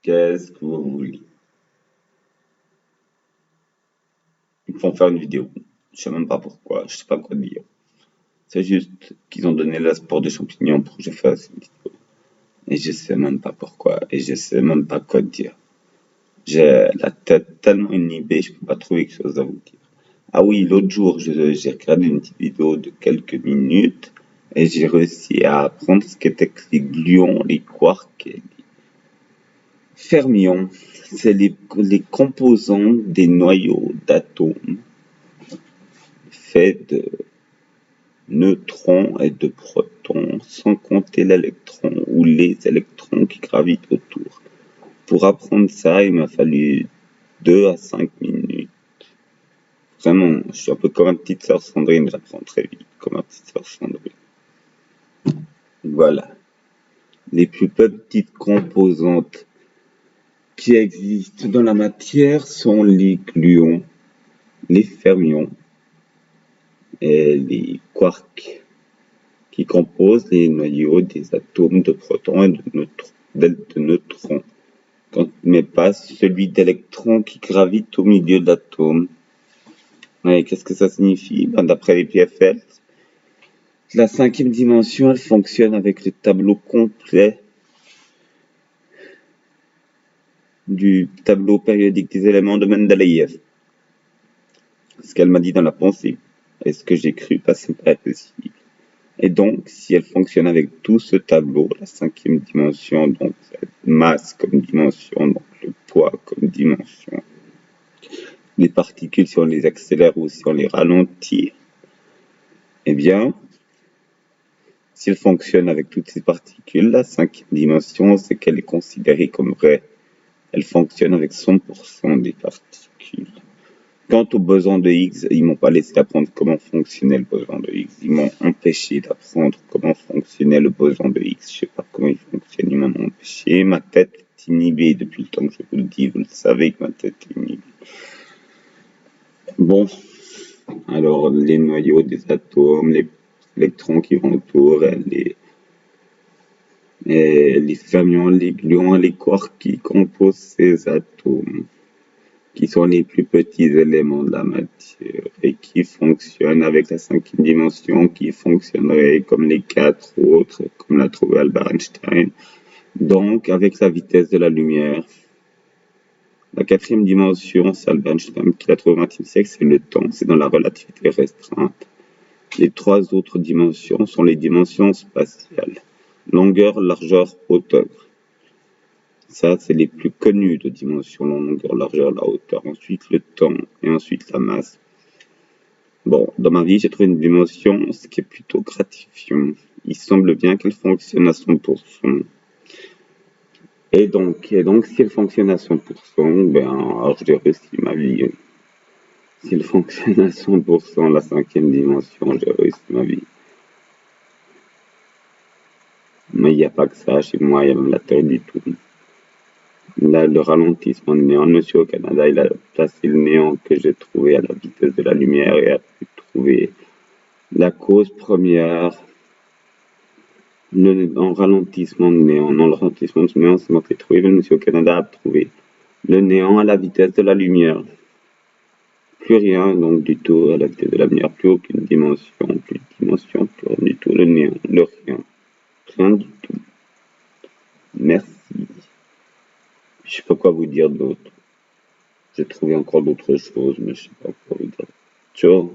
Qu'est-ce que vous voulez? Ils me font faire une vidéo. Je sais même pas pourquoi, je sais pas quoi dire. C'est juste qu'ils ont donné la sport des champignons pour que je fasse une vidéo. Et je sais même pas pourquoi, et je sais même pas quoi dire. J'ai la tête tellement inhibée, je peux pas trouver quelque chose à vous dire. Ah oui, l'autre jour, j'ai regardé une petite vidéo de quelques minutes et j'ai réussi à apprendre ce qu'étaient que les gluons, les quarks et les fermions. C'est les composants des noyaux d'atomes faits de neutrons et de protons, sans compter l'électron ou les électrons qui gravitent autour. Pour apprendre ça, il m'a fallu 2 à 5 minutes. Vraiment, je suis un peu comme ma petite sœur Sandrine, j'apprends très vite, comme ma petite sœur Sandrine. Voilà. Les plus petites composantes qui existent dans la matière sont les gluons, les fermions et les quarks, qui composent les noyaux des atomes de protons et de neutrons, mais pas celui d'électrons qui gravitent au milieu de l'atome. Et qu'est-ce que ça signifie? D'après les PFL, la cinquième dimension, elle fonctionne avec le tableau complet du tableau périodique des éléments de Mendeleïev. Ce qu'elle m'a dit dans la pensée, et ce que j'ai cru, ça me paraît possible. Et donc, si elle fonctionne avec tout ce tableau, la cinquième dimension, donc la masse comme dimension, donc le poids comme dimension, les particules si on les accélère ou si on les ralentit, eh bien, si elle fonctionne avec toutes ces particules, la cinquième dimension, c'est qu'elle est considérée comme vraie. Elle fonctionne avec 100% des particules. Quant au boson de Higgs, ils m'ont pas laissé apprendre comment fonctionnait le boson de Higgs. Ils m'ont empêché d'apprendre comment fonctionnait le boson de Higgs. Je sais pas comment il fonctionne, ils m'en ont empêché. Ma tête est inhibée depuis le temps que je vous le dis. Vous le savez que ma tête est inhibée. Bon. Alors, les noyaux des atomes, les électrons qui vont autour, les fermions, les gluons, les quarks qui composent ces atomes, qui sont les plus petits éléments de la matière et qui fonctionnent avec la cinquième dimension, qui fonctionnerait comme les 4 autres, comme l'a trouvé Albert Einstein, donc avec la vitesse de la lumière. La quatrième dimension, c'est Albert Einstein qui l'a trouvé au XXe siècle, c'est le temps, c'est dans la relativité restreinte. Les 3 autres dimensions sont les dimensions spatiales, longueur, largeur, hauteur. Ça, c'est les plus connus de dimension, la longueur, largeur, la hauteur. Ensuite, le temps et ensuite la masse. Bon, dans ma vie, j'ai trouvé une dimension, ce qui est plutôt gratifiant. Il semble bien qu'elle fonctionne à 100%. Et donc, si elle fonctionne à 100%, alors j'ai réussi ma vie. Si elle fonctionne à 100%, la cinquième dimension, j'ai réussi ma vie. Mais il n'y a pas que ça chez moi, il y a même la théorie du tout. Là, le ralentissement de néant, le monsieur au Canada, il a placé le néant que j'ai trouvé à la vitesse de la lumière et a pu trouver la cause première, en ralentissement de néant. Non, le ralentissement de néant, c'est moi qui l'ai trouvé, mais le monsieur au Canada a trouvé le néant à la vitesse de la lumière. Plus rien, donc, du tout à la vitesse de la lumière, plus aucune dimension, plus de dimension, plus rien du tout, le néant, le rien. Rien du tout. Merci. Je sais pas quoi vous dire d'autre. J'ai trouvé encore d'autres choses, mais je sais pas quoi vous dire. Ciao.